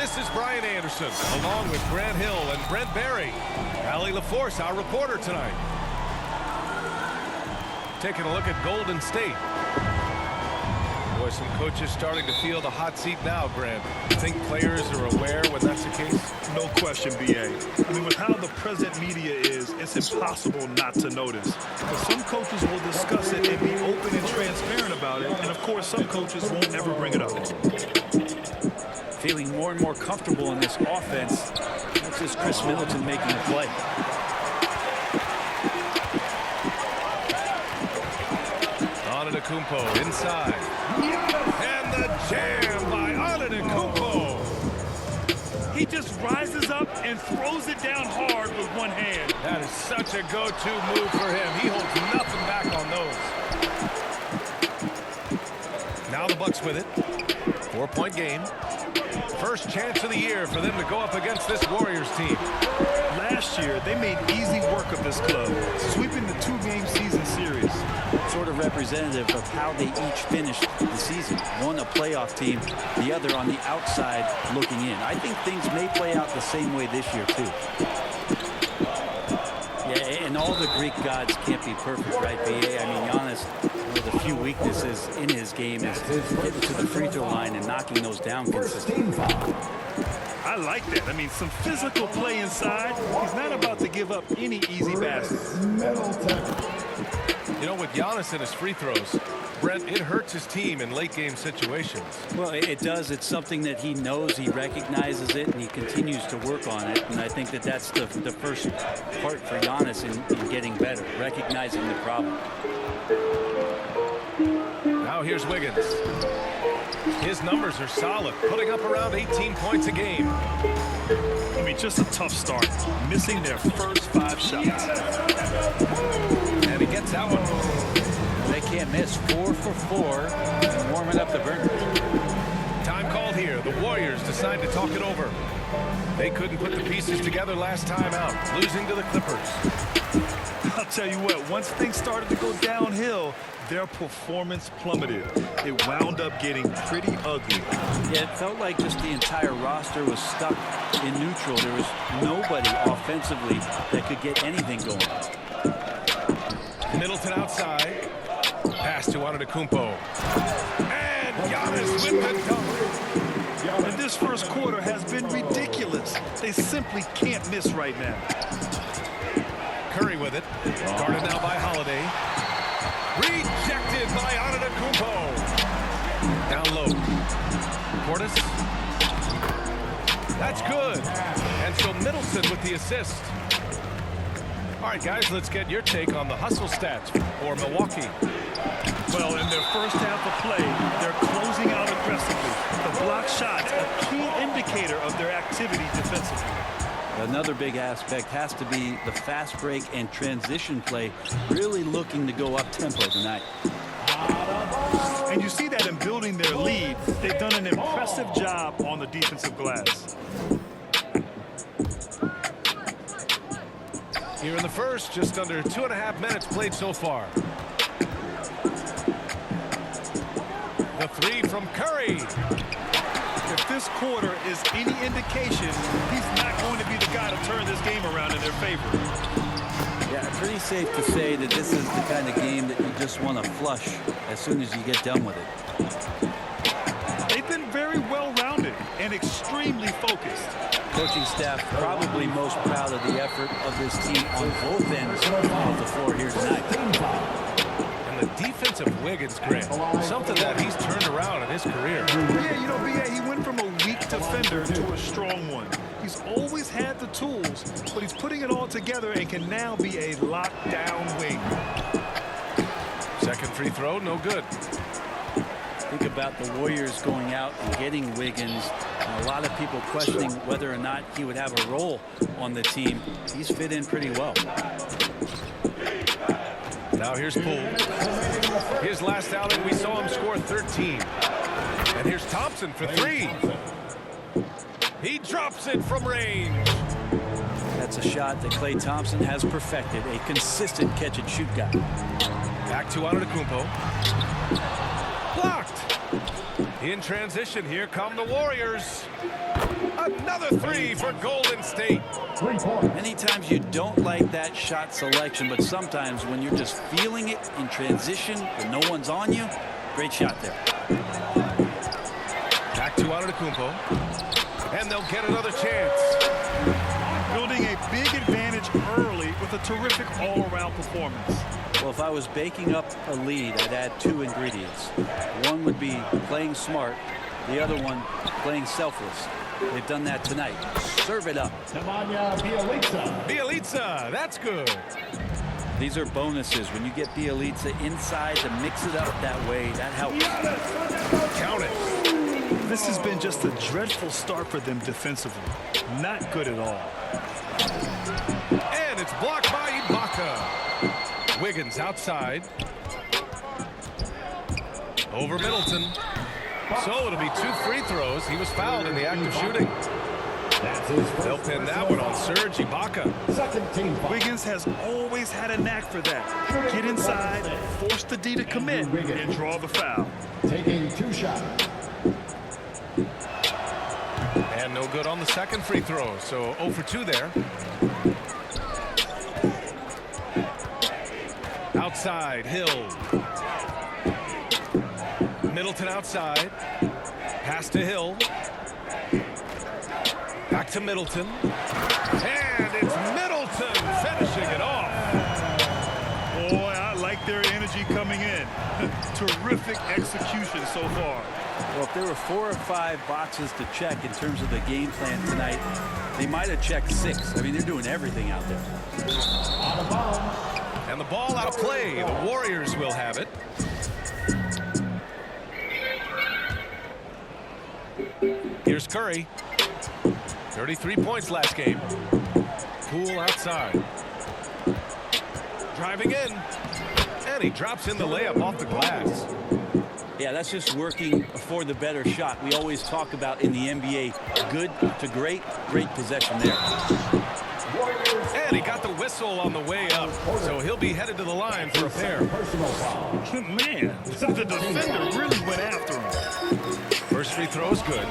This is Brian Anderson, along with Grant Hill and Brent Barry. Allie LaForce, our reporter tonight. Taking a look at Golden State. Boy, some coaches starting to feel the hot seat now, Grant. You think players are aware when that's the case? No question, B.A. I mean, with how the present media is, it's impossible not to notice. But some coaches will discuss it and be open and transparent about it. And, of course, some coaches won't ever bring it up. Feeling more and more comfortable in this offense. That's just Chris Middleton making a play. Antetokounmpo inside. And the jam by Antetokounmpo. He just rises up and throws it down hard with one hand. That is such a go-to move for him. He holds nothing back on those. Now the Bucks with it. 4-point game. First chance of the year for them to go up against this Warriors team. Last year, they made easy work of this club, sweeping the 2-game season series. Sort of representative of how they each finished the season. One a playoff team, the other on the outside looking in. I think things may play out the same way this year, too. Yeah, and all the Greek gods can't be perfect, right, B.A.? I mean, Giannis, one of the few weaknesses in his game is getting to the free throw line and knocking those down consistently. I like that. I mean, some physical play inside. He's not about to give up any easy baskets. You know, with Giannis and his free throws, Brent, it hurts his team in late-game situations. Well, it does. It's something that he knows, he recognizes it, and he continues to work on it. And I think that that's the first part for Giannis in getting better, recognizing the problem. Now here's Wiggins. His numbers are solid, putting up around 18 points a game. I mean, just a tough start, missing their first 5 shots. And he gets that one. They can't miss. 4 for 4, and warming up the burner. Time called here. The Warriors decide to talk it over. They couldn't put the pieces together last time out, losing to the Clippers. I'll tell you what, once things started to go downhill, their performance plummeted. It wound up getting pretty ugly. Yeah, it felt like just the entire roster was stuck in neutral. There was nobody offensively that could get anything going. Middleton outside. Pass to Antetokounmpo. And Giannis with the dunk. And this first quarter has been ridiculous. They simply can't miss right now. Curry with it. Guarded now by Holiday. Rejected by Antetokounmpo. Down low. Portis. That's good. And so Middleton with the assist. All right, guys, let's get your take on the hustle stats for Milwaukee. Well, in their first half of play, they're closing out aggressively. The block shots, a key indicator of their activity defensively. Another big aspect has to be the fast break and transition play, really looking to go up tempo tonight. And you see that in building their lead. They've done an impressive job on the defensive glass. Here in the first, just under 2.5 minutes played so far. The three from Curry. If this quarter is any indication, he's not going to be the guy to turn this game around in their favor. Yeah, pretty safe to say that this is the kind of game that you just want to flush as soon as you get done with it. They've been very well-rounded and extremely focused. Coaching staff probably most proud of the effort of this team on both ends of the floor here tonight. And the defensive Wiggins, Grant, something that he's turned around in his career. Yeah, you know, B.A., he went from a weak defender to a strong one. He's always had the tools, but he's putting it all together and can now be a lockdown wing. Second free throw, no good. Think about the Warriors going out and getting Wiggins. And a lot of people questioning whether or not he would have a role on the team. He's fit in pretty well. Now here's Poole. His last outing, we saw him score 13. And here's Thompson for 3. He drops it from range. That's a shot that Klay Thompson has perfected, a consistent catch-and-shoot guy. Back to Antetokounmpo. Blocked. In transition, here come the Warriors. Another three for Golden State. Many times you don't like that shot selection, but sometimes when you're just feeling it in transition and no one's on you, great shot there. Back to Antetokounmpo. And they'll get another chance. Building a big advantage early with a terrific all-around performance. Well, if I was baking up a lead, I'd add two ingredients. One would be playing smart. The other one, playing selfless. They've done that tonight. Serve it up. Bjelica, that's good. These are bonuses. When you get Bjelica inside to mix it up that way, that helps. Count it. This has been just a dreadful start for them defensively. Not good at all. And it's blocked by Ibaka. Wiggins outside. Over Middleton. So it'll be 2 free throws. He was fouled in the act of shooting. They'll pin that one on Serge Ibaka. Wiggins has always had a knack for that. Get inside, force the D to commit, and draw the foul. Taking 2 shots. And no good on the second free throw. So 0 for 2 there. Outside, Hill. Middleton outside. Pass to Hill. Back to Middleton. And it's Middleton finishing it off. Boy, I like their energy coming in. Terrific execution so far. Well, if there were 4 or 5 boxes to check in terms of the game plan tonight, they might have checked 6. I mean, they're doing everything out there. And the ball out of play. The Warriors will have it. Here's Curry. 33 points last game. Poole outside. Driving in. And he drops in the layup off the glass. Yeah, that's just working for the better shot. We always talk about in the NBA, good to great, great possession there. And he got the whistle on the way up, so he'll be headed to the line for a pair. Man, the defender really went after him. First free throw is good.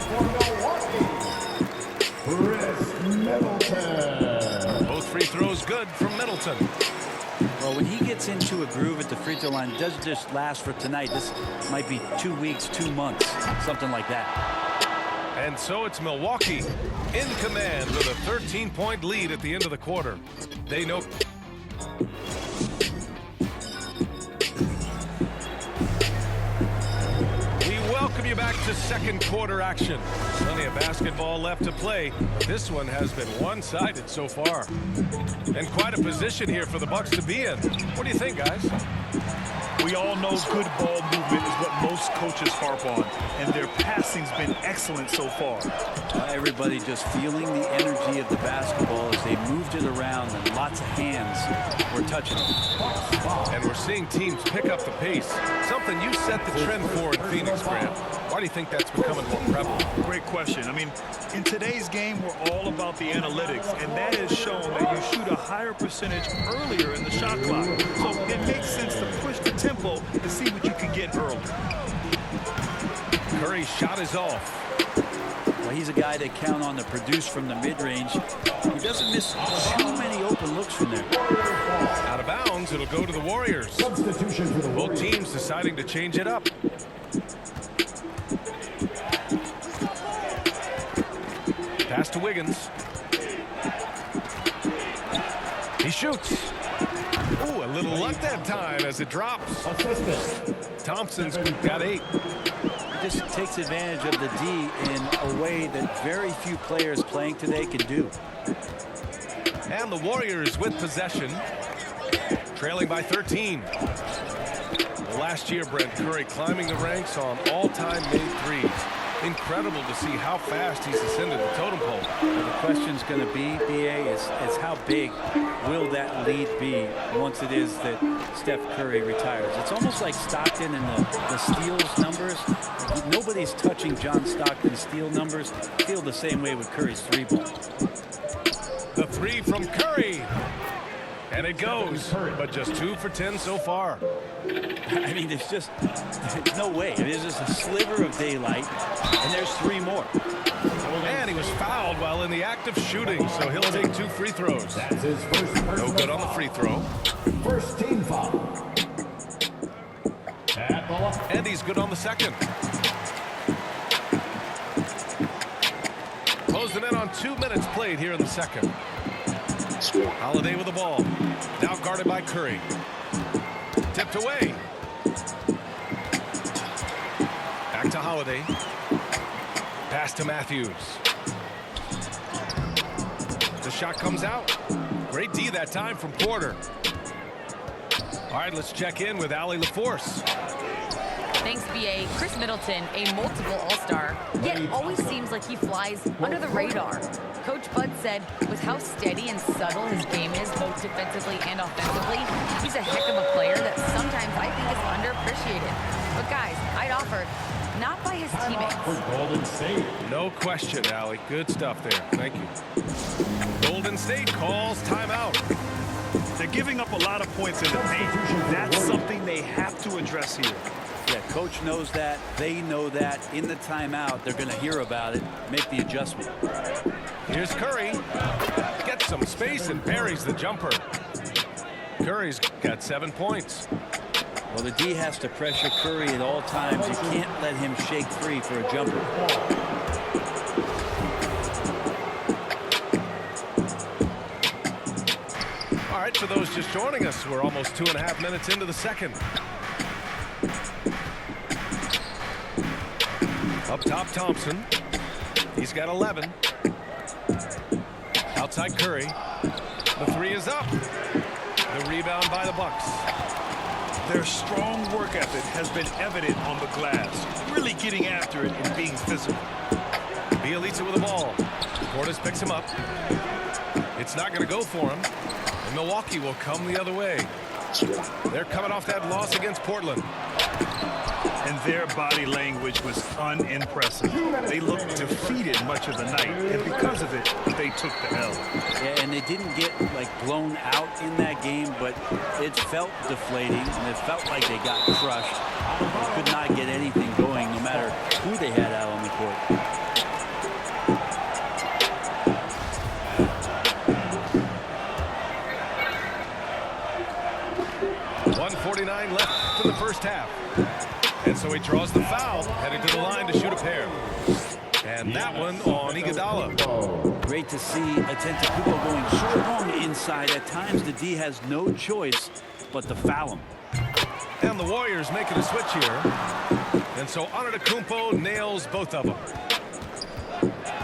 Both free throws good from Middleton. Well, when he gets into a groove at the free throw line, it doesn't just last for tonight. This might be 2 weeks, 2 months, something like that. And so it's Milwaukee in command with a 13-point lead at the end of the quarter. They know. We welcome you back to second quarter action. Plenty of basketball left to play. This one has been one-sided so far. And quite a position here for the Bucks to be in. What do you think, guys? We all know good ball movement is what most coaches harp on, and their passing's been excellent so far. Everybody just feeling the energy of the basketball as they moved it around, and lots of hands were touching it. And we're seeing teams pick up the pace, something you set the trend for in Phoenix, Grant. Why do you think that's becoming more prevalent? Great question. I mean, in today's game, we're all about the analytics, and that has shown that you shoot a higher percentage earlier in the shot clock. So it makes sense to push the tempo to see what you can get early. Curry's shot is off. Well, he's a guy that count on to produce from the mid-range. He doesn't miss too many open looks from there. Out of bounds, it'll go to the Warriors. Substitution for the Both teams deciding to change it up. Pass to Wiggins. He shoots. Ooh, a little luck that time as it drops. Thompson's got 8. He just takes advantage of the D in a way that very few players playing today can do. And the Warriors with possession, trailing by 13. Last year, Brent Curry climbing the ranks on all-time made threes. Incredible to see how fast he's ascended the totem pole. And the question's going to be, BA, is how big will that lead be once it is that Steph Curry retires? It's almost like Stockton and the steals numbers. Nobody's touching John Stockton's steal numbers. I feel the same way with Curry's 3-ball. The 3 from Curry. And it goes, but just 2 for 10 so far. I mean, there's no way. There's just a sliver of daylight, and there's 3 more. And he was fouled while in the act of shooting, so he'll take 2 free throws. That's his first No good on the free throw. First team foul. At the line. And he's good on the second. Closed them in on 2 minutes played here in the second. Holiday with the ball. Now guarded by Curry. Tipped away. Back to Holiday. Pass to Matthews. The shot comes out. Great D that time from Porter. All right, let's check in with Allie LaForce. Thanks, B.A. Chris Middleton, a multiple All-Star, yet always seems like he flies under the radar. Coach Bud said with how steady and subtle his game is, both defensively and offensively, he's a heck of a player that sometimes I think is underappreciated. But guys, I'd offer not by his teammates. For Golden State. No question, Allie. Good stuff there. Thank you. Golden State calls timeout. They're giving up a lot of points in the paint. That's something they have to address here. Yeah, coach knows that. They know that. In the timeout, they're going to hear about it, make the adjustment. Here's Curry. Gets some space and buries the jumper. Curry's got 7 points. Well, the D has to pressure Curry at all times. You can't let him shake free for a jumper. All right, for those just joining us, we're almost 2.5 minutes into the second. Up top, Thompson. He's got 11. Outside Curry. The 3 is up. The rebound by the Bucks. Their strong work ethic has been evident on the glass, really getting after it and being physical. Bielitsa with the ball. Portis picks him up. It's not going to go for him. And Milwaukee will come the other way. They're coming off that loss against Portland. And their body language was unimpressive. They looked defeated much of the night, and because of it, they took the L. Yeah, and they didn't get like blown out in that game, but it felt deflating, and it felt like they got crushed. They could not get anything going, no matter who they had out on the court. 1:49 left in the first half. And so he draws the foul, heading to the line to shoot a pair. And that one on Iguodala. Great to see Antetokounmpo going strong inside. At times, the D has no choice but to foul him. And the Warriors making a switch here. And so Antetokounmpo nails both of them.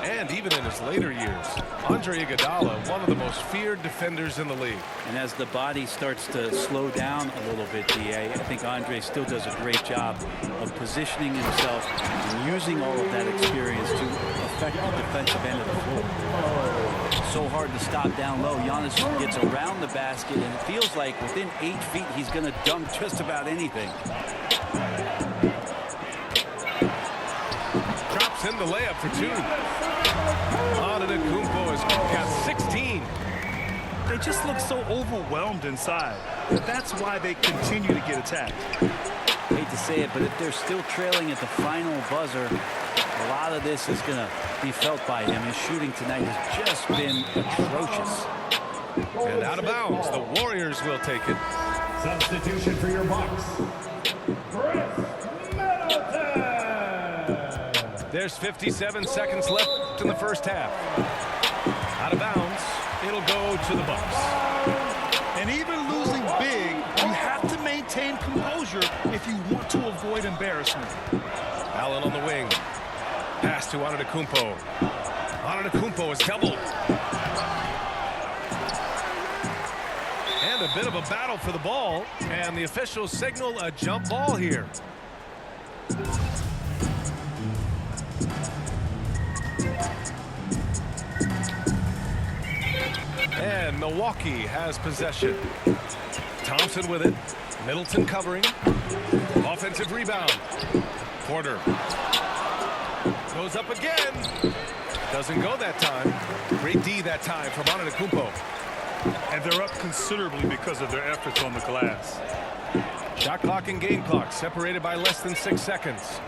And even in his later years, Andre Iguodala, one of the most feared defenders in the league. And as the body starts to slow down a little bit, D.A., I think Andre still does a great job of positioning himself and using all of that experience to affect the defensive end of the floor. So hard to stop down low. Giannis gets around the basket, and it feels like within 8 feet he's going to dunk just about anything. Drops in the layup for 2. Antetokounmpo has got 16. They just look so overwhelmed inside. That's why they continue to get attacked. Hate to say it, but if they're still trailing at the final buzzer, a lot of this is going to be felt by him. His shooting tonight has just been atrocious. And out of bounds, the Warriors will take it. Substitution for your Bucks. Chris Middleton. There's 57 seconds left in the first half. Out of bounds, it'll go to the Bucks. And even losing big, you have to maintain composure if you want to avoid embarrassment. Allen on the wing. Pass to Antetokounmpo. Antetokounmpo is doubled. And a bit of a battle for the ball. And the officials signal a jump ball here. And Milwaukee has possession. Thompson with it. Middleton covering. Offensive rebound. Porter. Goes up again. Doesn't go that time. Great D that time from Antetokounmpo. And they're up considerably because of their efforts on the glass. Shot clock and game clock separated by less than 6 seconds.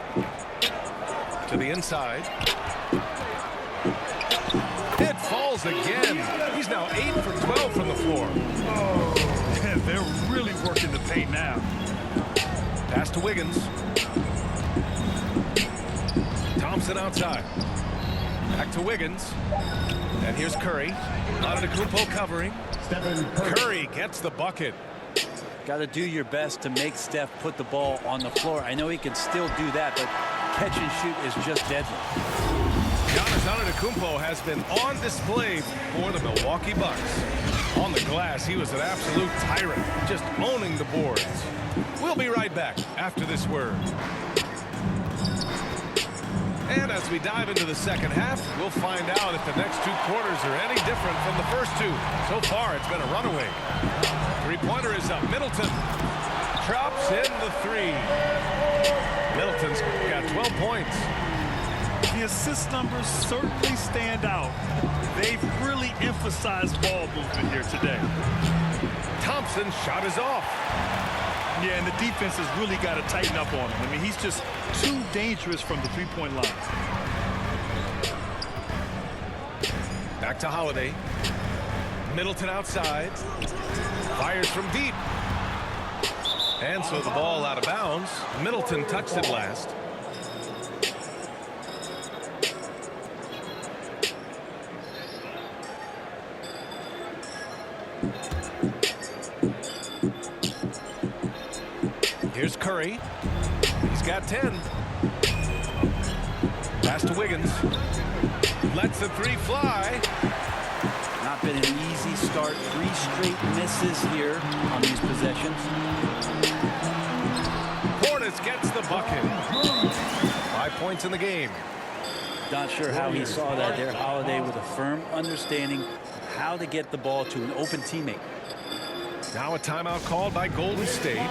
To the inside. It falls again. He's now 8 for 12 from the floor. And they're really working the paint now. Pass to Wiggins. Thompson outside. Back to Wiggins. And here's Curry. Antetokounmpo covering. Stephen Curry. Curry gets the bucket. Got to do your best to make Steph put the ball on the floor. I know he can still do that, but catch and shoot is just deadly. Giannis Antetokounmpo has been on display for the Milwaukee Bucks. On the glass, he was an absolute tyrant, just owning the boards. We'll be right back after this word. And as we dive into the second half, we'll find out if the next 2 quarters are any different from the first 2. So far, it's been a runaway. Three-pointer is up. Middleton drops in the 3. Middleton's got 12 points. The assist numbers certainly stand out. They've really emphasized ball movement here today. Thompson's shot is off. Yeah, and the defense has really got to tighten up on him. I mean, he's just too dangerous from the three-point line. Back to Holiday. Middleton outside. Fires from deep. And so the ball out of bounds. Middleton touched it last. Here's Curry. He's got 10. Pass to Wiggins. Lets the 3 fly. Not been an easy start. 3 straight misses here on these possessions. Portis gets the bucket. 5 points in the game. Not sure how he saw that there. Holiday with a firm understanding of how to get the ball to an open teammate. Now a timeout called by Golden State.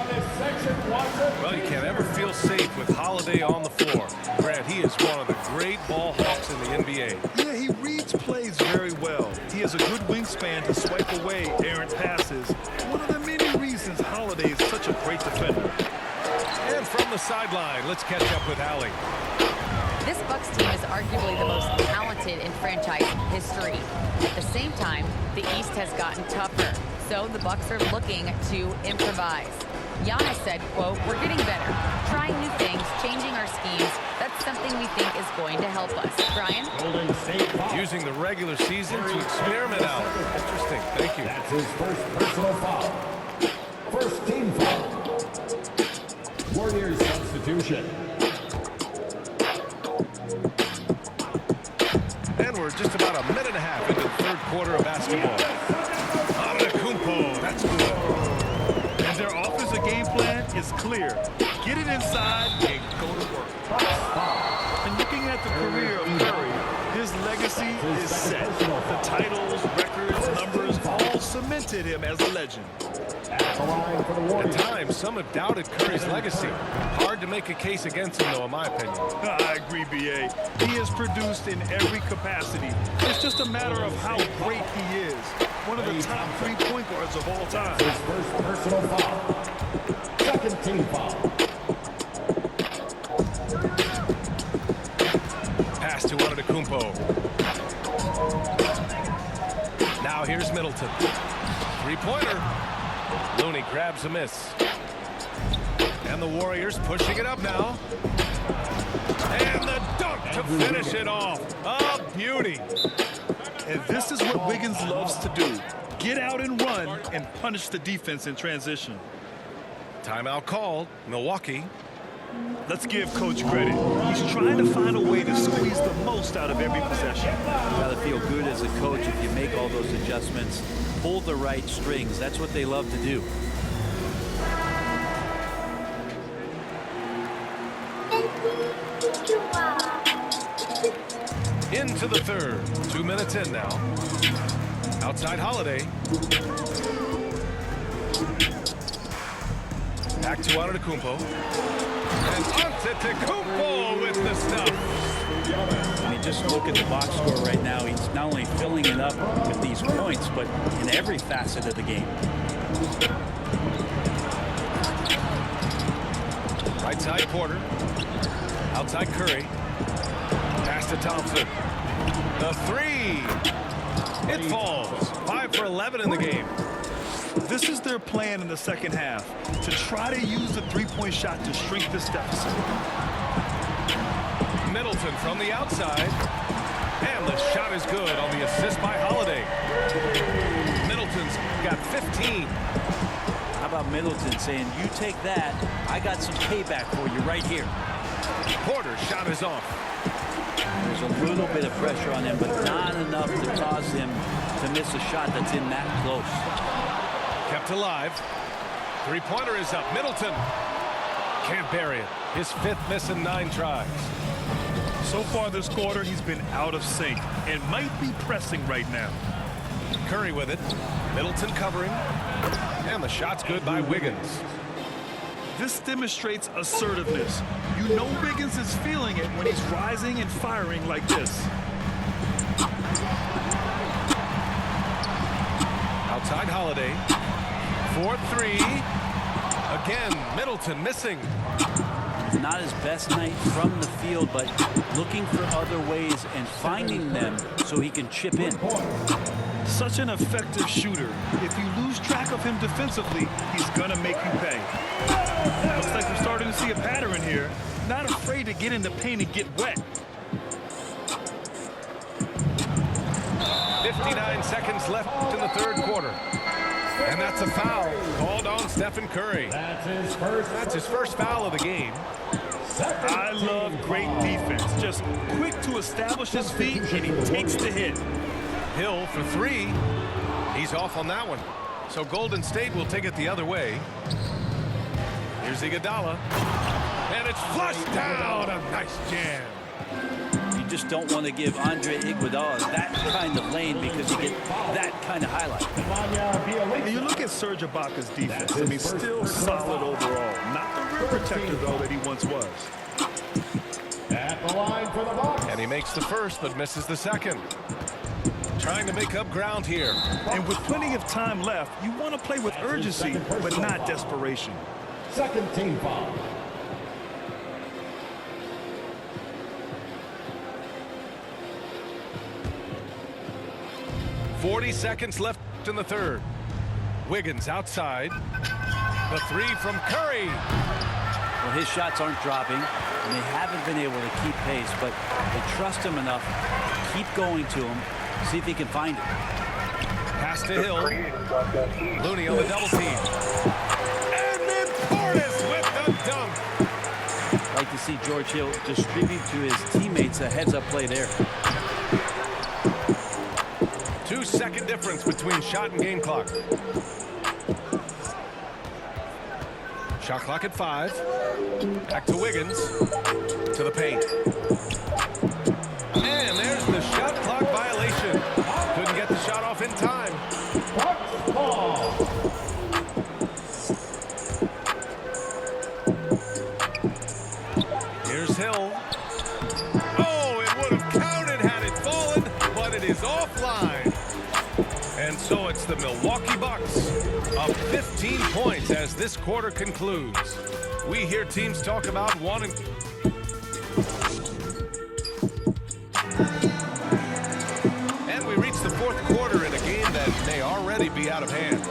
Well, you can't ever feel safe with Holiday on the floor. Grant, he is one of the great ball hawks in the NBA. Yeah, he reads plays very well. He has a good wingspan to swipe away errant passes. One of the many reasons Holiday is such a great defender. And from the sideline, let's catch up with Allie. This Bucks team is arguably the most talented in franchise history. At the same time, the East has gotten tougher, so the Bucks are looking to improvise. Giannis said, quote, "We're getting better, trying new things, changing our schemes. That's something we think is going to help us." Brian? Golden State foul. Using the regular season to experiment out. Interesting. Thank you. That's his first personal foul. First team foul. Warriors substitution. And we're just about a minute and a half into the 3rd quarter of basketball. Antetokounmpo, that's good. And their offensive game plan is clear. Get it inside and go to work. And looking at the career of Curry, his legacy is set. The titles, records, numbers all cemented him as a legend. At the line for the At Warriors. times, some have doubted Curry's legacy. Hard to make a case against him, though, in my opinion. I agree, B.A. He has produced in every capacity. It's just a matter of how great he is. One of the top 3 point guards of all time. His first personal foul. Second team foul. Pass to Antetokounmpo. Now here's Middleton. 3-pointer. Looney grabs a miss. And the Warriors pushing it up now. And the dunk to finish it off. A beauty. And this is what Wiggins loves to do. Get out and run and punish the defense in transition. Timeout called. Milwaukee. Let's give Coach credit. He's trying to find a way to squeeze the most out of every possession. Got to feel good as a coach if you make all those adjustments. Pull the right strings. That's what they love to do. Into the 3rd. 2 minutes in now. Outside Holiday. Back to Antetokounmpo. And Antetokounmpo with the stuff. I mean, just look at the box score right now. He's not only filling it up with these points, but in every facet of the game. Right side Porter. Outside Curry. Pass to Thompson. The three. It falls. 5 for 11 in the game. This is their plan in the second half, to try to use the three-point shot to shrink this deficit. Middleton from the outside. And the shot is good on the assist by Holiday. Middleton's got 15. How about Middleton saying, you take that, I got some payback for you right here. Porter's shot is off. There's a little bit of pressure on him, but not enough to cause him to miss a shot that's in that close. Kept alive. Three-pointer is up. Middleton can't bury it. His 5th miss in 9 tries. So far this quarter, he's been out of sync and might be pressing right now. Curry with it. Middleton covering. And the shot's good by Wiggins. This demonstrates assertiveness. You know Wiggins is feeling it when he's rising and firing like this. Outside Holiday. 4-3. Again, Middleton missing. Not his best night from the field, but looking for other ways and finding them so he can chip in. Such an effective shooter. If you lose track of him defensively, he's gonna make you pay. Looks like we're starting to see a pattern here. Not afraid to get in the paint and get wet. 59 seconds left in the 3rd quarter. And that's a foul called on Stephen Curry. That's his first foul of the game. I love great defense. Just quick to establish his feet, and he takes the hit. Hill for 3. He's off on that one. So Golden State will take it the other way. Here's Iguodala. And it's flushed down. A nice jam. You just don't want to give Andre Iguodala that kind of lane because you get that kind of highlight. And you look at Serge Ibaka's defense. I mean, still solid overall. Not the rim protector, though, that he once was. At the line for the Bucks. And he makes the first but misses the second. Trying to make up ground here. And with plenty of time left, you want to play with urgency, but not desperation. Second team foul. .40 seconds left in the 3rd. Wiggins outside. The 3 from Curry. Well, his shots aren't dropping, and they haven't been able to keep pace, but they trust him enough to keep going to him, see if he can find it. Pass to Hill. Looney on the double team. And then Portis with the dunk. Like to see George Hill distribute to his teammates a heads-up play there. 2-second difference between shot and game clock. Shot clock at 5. Back to Wiggins. To the paint. And there's the shot clock violation. Couldn't get the shot off in time. Bucks ball. Here's Hill. Oh, it would have counted had it fallen, but it is offline. And so it's the Milwaukee Bucks up 15 points as this quarter concludes. We hear teams talk about wanting. And we reach the 4th quarter in a game that may already be out of hand.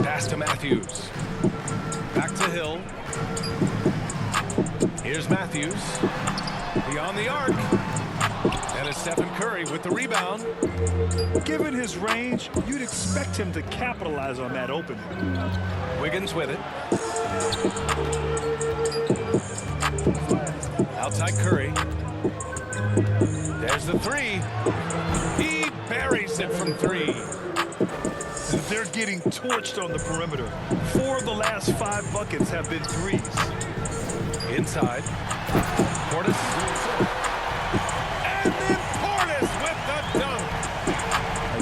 Pass to Matthews. Back to Hill. Here's Matthews. Beyond the arc. And it's Stephen Curry with the rebound. Given his range, you'd expect him to capitalize on that opening. Wiggins with it. Outside Curry. There's the 3. He buries it from 3. They're getting torched on the perimeter. 4 of the last 5 buckets have been threes. Inside. Portis. And then Portis with the dunk.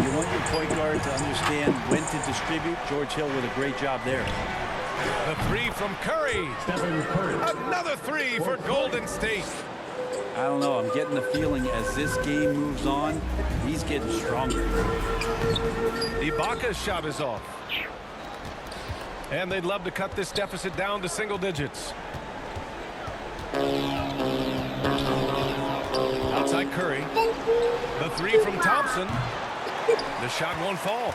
You want your point guard to understand when to distribute. George Hill with a great job there. The three from Curry. Stephen Curry. Another three for Golden State. I don't know. I'm getting the feeling as this game moves on, he's getting stronger. Ibaka's shot is off. And they'd love to cut this deficit down to single digits. Outside Curry. The three from Thompson. The shot won't fall.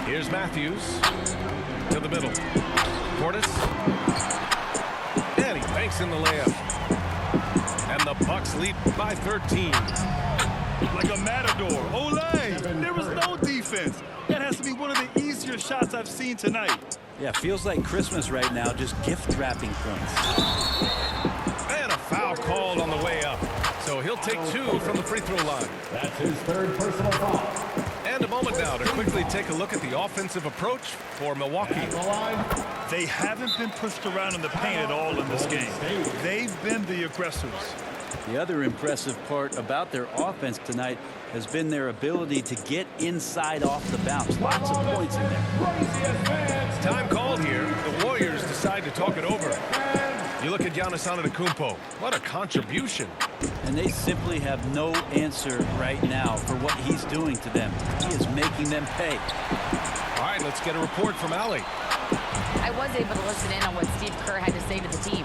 Here's Matthews to the middle. Portis. And he banks in the layup. And the Bucks lead by 13. Like a matador. Olay! There was no defense. That has to be one of the easier shots I've seen tonight. Yeah, feels like Christmas right now, just gift wrapping points. And a foul called on the way up. So he'll take two from the free throw line. That's his third personal foul. And a moment now to quickly take a look at the offensive approach for Milwaukee. At the line, They haven't been pushed around in the paint at all in this game. They've been the aggressors. The other impressive part about their offense tonight has been their ability to get inside off the bounce. Lots of points in there. Time called here. The Warriors decide to talk it over. You look at Giannis Antetokounmpo. What a contribution. And they simply have no answer right now for what he's doing to them. He is making them pay. All right, let's get a report from Allie. I was able to listen in on what Steve Kerr had to say to the team.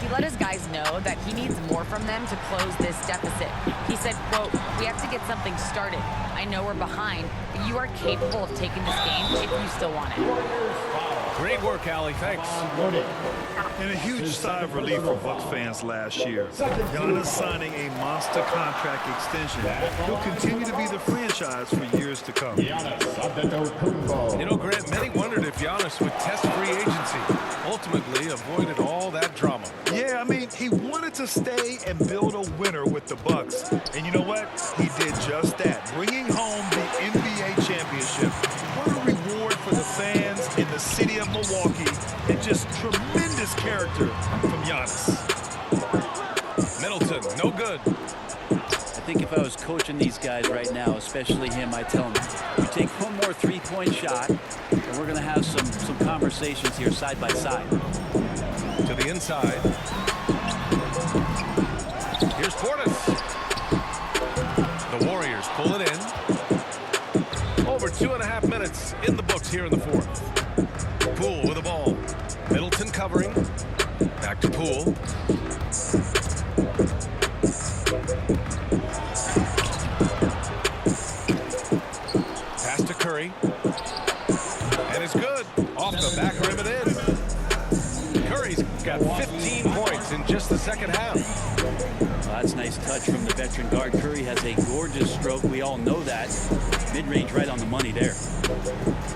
He let his guys know that he needs more from them to close this deficit. He said, quote, "We have to get something started. I know we're behind, but you are capable of taking this game if you still want it." Great work, Allie. Thanks. And a huge sigh of relief for Bucks fans last year. Giannis signing a monster contract extension. He'll continue to be the franchise for years to come. Giannis Antetokounmpo. You know, Grant, many wondered if Giannis would test free agency. Ultimately, avoided all that drama. Yeah, I mean, he wanted to stay and build a winner with the Bucks. And you know what? He did just that, bringing home the NBA championship. What a reward for the fans in the city of Milwaukee, and just tremendous character from Giannis. Middleton, no good. I think if I was coaching these guys right now, especially him, I'd tell him, you take one more three-point shot, and we're going to have some conversations here side by side. To the inside. Here's Portis. The Warriors pull it in. Over 2.5 minutes in the books here in the fourth. Poole with the ball. Middleton covering. Back to Poole. Pass to Curry. And it's good. Off the back rim and in. Curry's got 15 points in just the second half. Well, that's a nice touch from the veteran guard. Curry has a gorgeous stroke. We all know that. Mid-range right on the money there.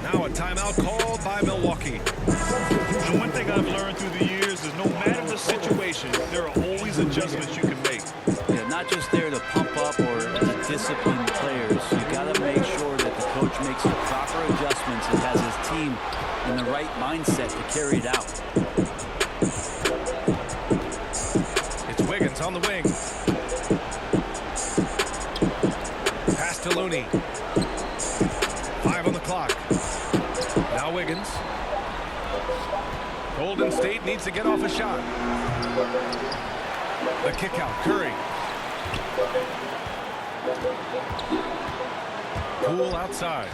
Now a timeout called by Milwaukee. And one thing I've learned through the years is no matter the situation, there are always adjustments you can make. Yeah, not just there to pump up or to discipline players. You got to make sure that the coach makes the proper adjustments and has his team in the right mindset to carry it out. It's Wiggins on the wing. Pass to Looney. 5 on the clock. Now Wiggins. Golden State needs to get off a shot. The kick out. Curry. Poole outside.